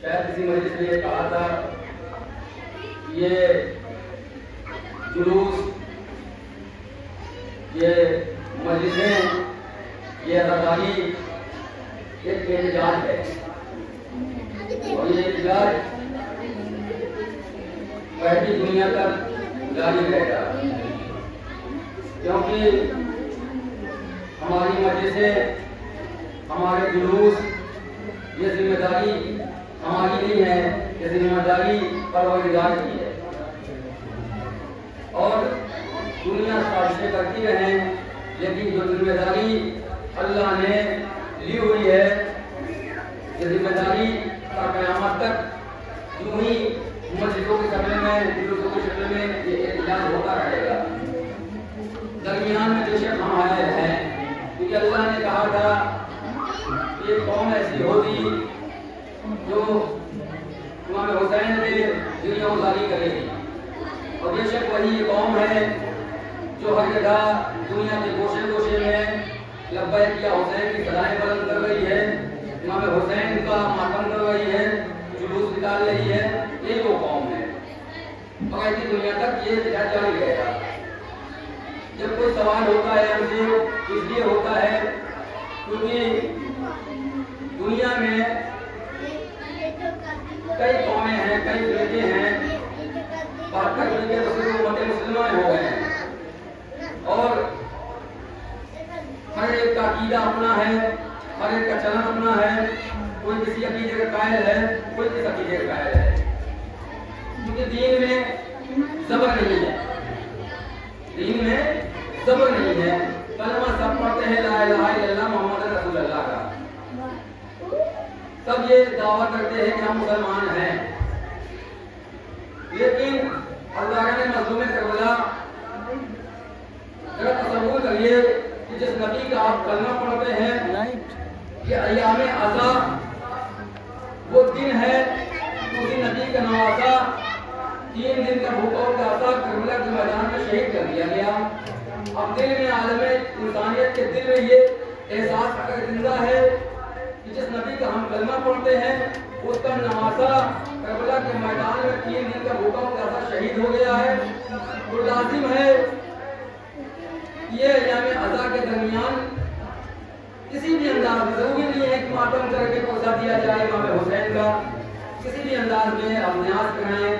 شاید کسی مجلس نے یہ کہا تھا یہ جلوس، یہ مجلسیں، یہ اداکاری ایک احتجاج ہے، اور یہ احتجاج پہلی دنیا تک جاری رہے گا، کیونکہ ہماری مجلسیں، ہمارے جلوس، یہ ذمہ داری ہماری نہیں ہے، یہ ذمہ داری پروردگار کی ہے، اور دنیا سازشیں کرتی رہیں، لیکن جو ذمہ داری اللہ نے لی ہوئی ہے، یہ ذمہ داری تا قیامت تک یوں ہی مسجدوں کی شکل میں، جلوسوں کی شکل میں یہ احتجاج ہوتا رہے گا۔ درمیان میں بے شک ہم آئے ہیں، کیونکہ اللہ نے کہا تھا یہ قوم ایسی ہوگی جو امام حسین کے دنیا گزاری کرے گی، اور بے شک وہی یہ قوم ہے جو ہر جگہ دنیا کے گوشے گوشے میں لبیک یا حسین کی صدائیں بلند کر رہی ہے، امام حسین کا ماتم کر رہی ہے، جلوس نکال رہی ہے، یہ وہ قوم ہے، اور ایسی دنیا تک یہ احتجاج جاری رہے گا۔ جب کوئی سوال ہوتا ہے ہم سے، اس لیے ہوتا ہے کیونکہ دنیا میں کئی قومیں ہیں، کئی فرقے ہیں، بات کرنے کے صرف امت مسلمہ ہو گئے ہیں، اور ہر ایک کا عقیدہ اپنا ہے، ہر ایک کا چلن اپنا ہے، کوئی کسی عقیدے کا قائل ہے، کوئی کسی عقیدے کا قائل ہے، کیونکہ دین میں صبر نہیں ہے، دین میں صبر نہیں ہے۔ کلمہ سب پڑھتے ہیں لا الہ الا اللہ محمد رسول اللہ کا، سب یہ دعویٰ کرتے ہیں کہ ہم مسلمان ہیں، لیکن اللہ نے مظلوم کربلا ذرا تصور کریے کہ جس نبی کا آپ کلمہ پڑھتے ہیں، یہ ایام عزا وہ دن ہے، اسی نبی کا نوازا 3 دن کا بھوکا اور پیاسا کربلا کے میدان میں شہید کر دیا گیا۔ اب دل میں عالم انسانیت کے دل میں یہ احساس اگر زندہ ہے کہ جس نبی کا ہم کلمہ پڑھتے ہیں اس کا نواسا کربلا کے میدان میں 3 دن کا بھوکا اور پیاسا شہید ہو گیا ہے، تو لازم ہے یہ ایام عزا کے درمیان کسی بھی انداز میں، ضروری نہیں ہے کہ ماتم کر کے پوچھا دیا جائے امام حسین کا، کسی بھی انداز میں آپ نیاز کرائیں،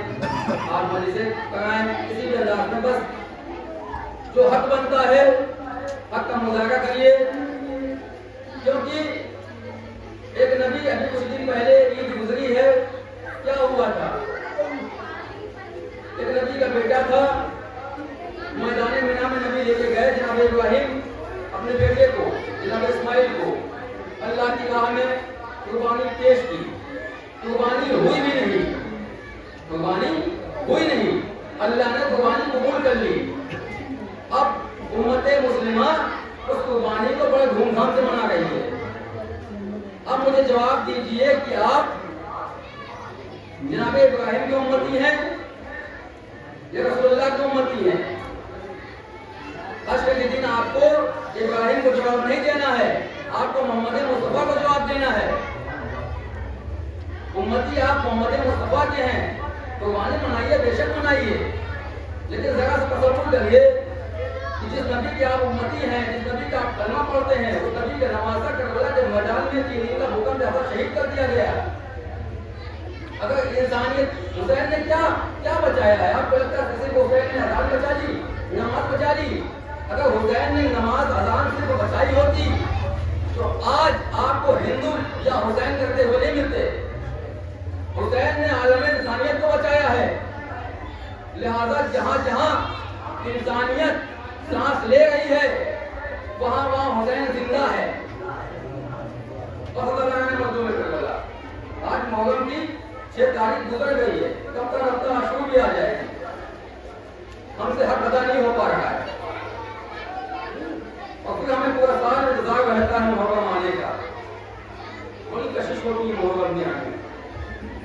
آپ مجلسیں کرائیں، کسی بھی انداز میں، بس جو حق بنتا ہے حق کا مظاہرہ کریے، کیونکہ ایک نبی ابھی کچھ دن پہلے عید گزری ہے، کیا ہوا تھا؟ ایک نبی کا بیٹا تھا، میدان مینا میں نبی لے کے گئے جناب ابراہیم اپنے بیٹے کو، جناب اسماعیل کو، اللہ کی راہ میں قربانی پیش کی، قربانی ہوئی بھی نہیں، قربانی ہوئی نہیں، اللہ نے قربانی قبول کر لی۔ اب امت مسلمہ اس قربانی کو بڑے دھوم دھام سے منا رہی ہے۔ اب مجھے جواب دیجئے کہ آپ جناب ابراہیم کی امتی ہیں یا رسول اللہ کی امتی ہیں؟ حشر کے دن آپ کو ابراہیم کو جواب نہیں دینا ہے، آپ کو محمد مصطفیٰ کو جواب دینا ہے۔ امتی آپ محمد مصطفیٰ کے ہیں، قربانی منائیے، بے شک منائیے، لیکن ذرا سے تصور کریے کہ جس نبی کے آپ امتی ہیں، جس نبی کا آپ کلمہ پڑھتے ہیں، اس نبی کے نواسا کربلا کے میدان میں 3 دن کا بھوکا پیاسا شہید کر دیا گیا۔ اگر انسانیت حسین نے کیا بچایا ہے؟ آپ کو لگتا ہے صرف حسین نے اذان بچا لی، نماز بچا لی؟ اگر حسین نے نماز اذان صرف بچائی ہوتی تو آج آپ کو ہندو یا حسین کرتے ہوئے نہیں ملتے۔ حسین نے عالم انسانیت کو بچایا ہے، لہذا جہاں جہاں انسانیت سانس لے رہی ہے وہاں وہاں حسین زندہ ہے۔ اور اللہ نے مظلوم کربلا، آج محرم کی 6 تاریخ گزر گئی ہے، کب تک ہفتہ عاشور بھی آ جائے گی، ہم سے حق ادا نہیں ہو پا رہا ہے، اور پھر ہمیں پورا سال انتظار رہتا ہے محرم آنے کا، بڑی کشش ہوتی ہے محرم میں آنے،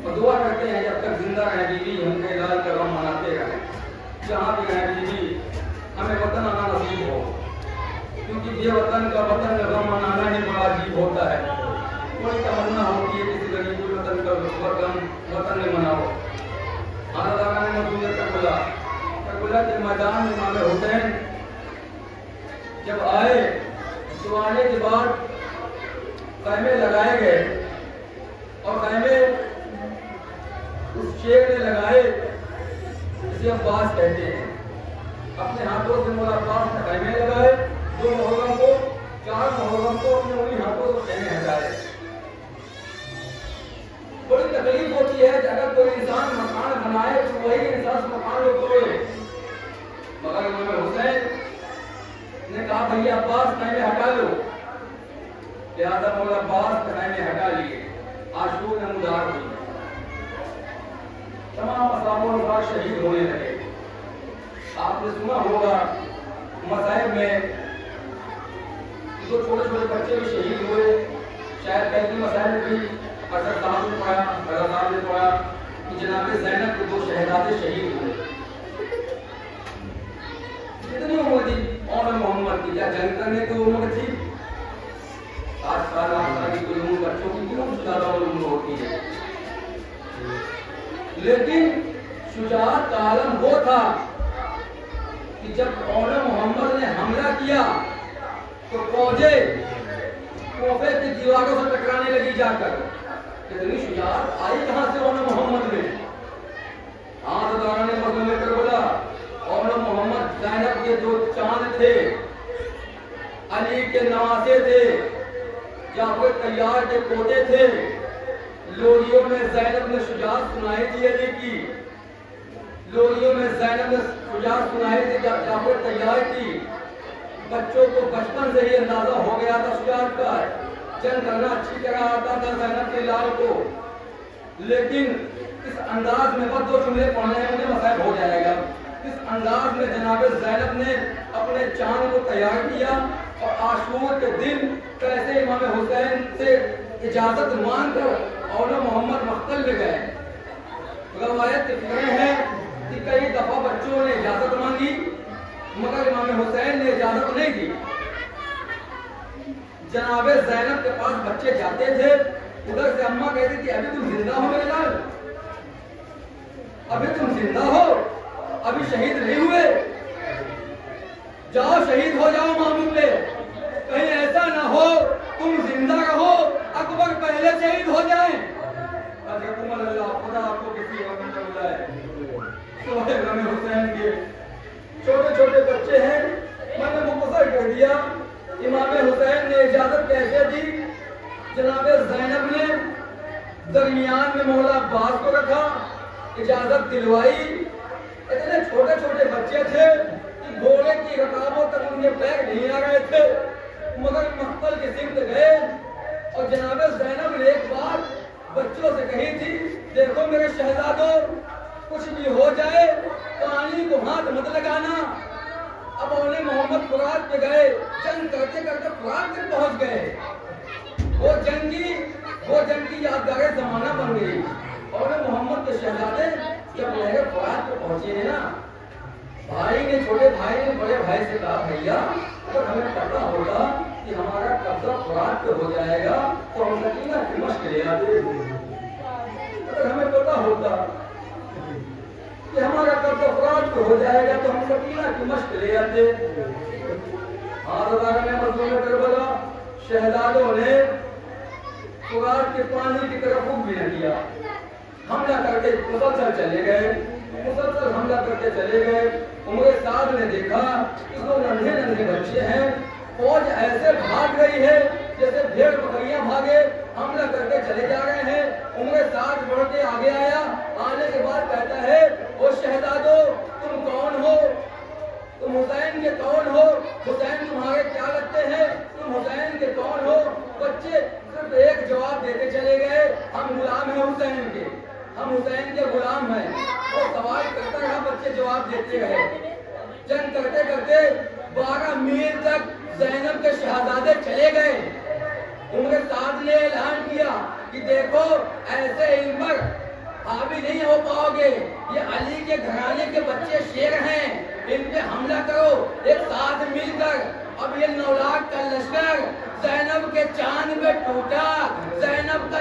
اور دعا کرتے ہیں جب تک زندہ رہیں بیوی ہم کے لال کا غم مناتے رہیں، جہاں بھی رہیں بیوی ہمیں وطن آنا نصیب ہو، کیونکہ یہ وطن کا غم منانا ہی بڑا عجیب ہوتا ہے۔ کوئی تمنا ہوتی ہے کسی غریب الوطن وطن میں مناؤ. آنا دانا نے مقبول کربلا کے میدان میں امام حسین جب آئے تو آنے کے بعد خیمے لگائے گئے اور خیمے اس شیخ نے لگائے جسے عباس کہتے ہیں. اپنے ہاتھوں سے مولا عباس نے خیمے لگائے. 2 محرم کو 4 محرم کو اپنے انہی ہاتھوں سے خیمے ہٹائے. بڑی تکلیف ہوتی ہے کہ اگر کوئی انسان مکان بنائے تو وہی انسان مکان کو توڑے. مگر امام حسین نے کہا بھیا عباس خیمے ہٹا لو. لہذا مولا عباس خیمے ہٹا لیے. عاشور نمودار ہوئی. تمام اصحاب و شہید ہونے لگے. آپ نے سنا ہوگا مصائب میں جو چھوٹے چھوٹے بچے بھی شہید ہوئے. شاید پہلی مصائب بھی حضرت صاحب نے پڑھا, حضرت صاحب نے پڑھا کہ جناب زینب کے 2 شہزادے شہید ہوئے. کتنی عمر تھی عمر محمد کی؟ کیا جنگ کرنے کی عمر تھی؟ 7 سال 8 سال کی کوئی عمر بچوں کی کیوں زیادہ عمر ہوتی ہے؟ لیکن شجاعت کا عالم وہ تھا کہ جب عمر محمد نے حملہ کیا تو فوجیں کوفے کی دیواروں سے ٹکرانے لگی جا کر. کتنی شجاعت آئی کہاں سے عمر محمد میں؟ ہاں تو دوران مظلوم کربلا عمر محمد زینب کے 2 چاند تھے, علی کے نواسے تھے, جعفر طیار کے پوتے تھے. لوریوں میں زینب نے شجاعت سنائی تھی علی کی. لوریوں میں زینب نے شجاعت سنائی تھی جعفر طیار کی. بچوں کو بچپن سے ہی اندازہ ہو گیا تھا شجاعت کا. جنگ کرنا اچھی طرح آتا تھا زینب کے لال کو. لیکن اس انداز میں بس 2 جملے پڑھنے ہیں مجھے مصائب ہو جائے گا. اس انداز میں جناب زینب نے اپنے چاند کو تیار کیا اور عاشور کے دن کیسے امام حسین سے اجازت مانگ کر اور محمد مقتل میں گئے. روایت فکریں ہیں کہ کئی دفعہ بچوں نے اجازت مانگی مگر امام حسین نے اجازت نہیں دی. جناب زینب کے پاس بچے جاتے تھے, ادھر سے اماں کہتی تھی ابھی تم زندہ ہو میرے لال, ابھی تم زندہ ہو, ابھی شہید نہیں ہوئے, جاؤ شہید ہو جاؤ ماموں پہ, کہیں ایسا نہ ہو تم زندہ رہو اکبر پہلے شہید ہو جائیں. حضرت عمر اللہ خدا آپ کو کسی وقت میں بلائے. سوائے امام حسین کے چھوٹے چھوٹے بچے ہیں. میں نے مختصر کر دیا. امام حسین نے اجازت کیسے دی؟ جناب زینب نے درمیان میں مولا عباس کو رکھا, اجازت دلوائی. اتنے چھوٹے چھوٹے بچے تھے کہ گھوڑے کی رکابوں تک ان کے پیر نہیں آ رہے تھے مگر مقتل کی سمت گئے. اور جناب زینب نے ایک بار بچوں سے کہی تھی دیکھو میرے شہزادوں کچھ بھی ہو جائے پانی کو ہاتھ مت لگانا. اب انہیں محمد فرات پہ گئے, جنگ کرتے کرتے فرات تک پہنچ گئے. وہ جنگ کی یادگار زمانہ بن گئی. اور محمد کے شہزادے جب لہر فرات پہ پہنچے ہیں نا, بھائی نے چھوٹے بھائی نے بڑے بھائی سے کہا بھیا اگر ہمیں پتا ہوتا کہ ہمارا قبضہ فرات پہ ہو جائے گا تو ہم سکینہ دمشق لے آتے. اگر ہمیں پتا ہوتا کہ ہمارا قبضہ فرات پہ ہو جائے گا تو ہم سکینہ دمشق لے آتے. حضرت نے مظلوم کربلا شہزادوں نے فرات کے پانی کی طرف رخ بھی نہ کیا. حملہ کر کے مسلسل چلے گئے, مسلسل حملہ کرتے چلے گئے. عمر سعد نے دیکھا کہ 2 ننھے ننھے بچے ہیں, فوج ایسے بھاگ رہی ہے جیسے بھیڑ بکریاں بھاگے, حملہ کرتے چلے جا رہے ہیں. عمر سعد بڑھ کے آگے آیا. آنے کے بعد کہتا ہے او شہزادو تم کون ہو؟ تم حسین کے کون ہو؟ حسین تمہارے کیا لگتے ہیں؟ تم حسین کے کون ہو؟ بچے صرف ایک جواب دیتے چلے گئے, ہم غلام ہیں حسین کے, ہم حسین کے غلام ہیں. وہ سوال کرتا رہا, بچے جواب دیتے رہے. جنگ کرتے کرتے 12 میل تک زینب کے شہزادے چلے گئے. عمر سعد نے اعلان کیا کہ دیکھو ایسے ان پر حاوی نہیں ہو پاؤ گے, یہ علی کے گھرانے کے بچے شیر ہیں, ان پہ حملہ کرو ایک ساتھ مل کر. اب یہ 9 لاکھ کا لشکر زینب کے چاند میں ٹوٹا. زینب کا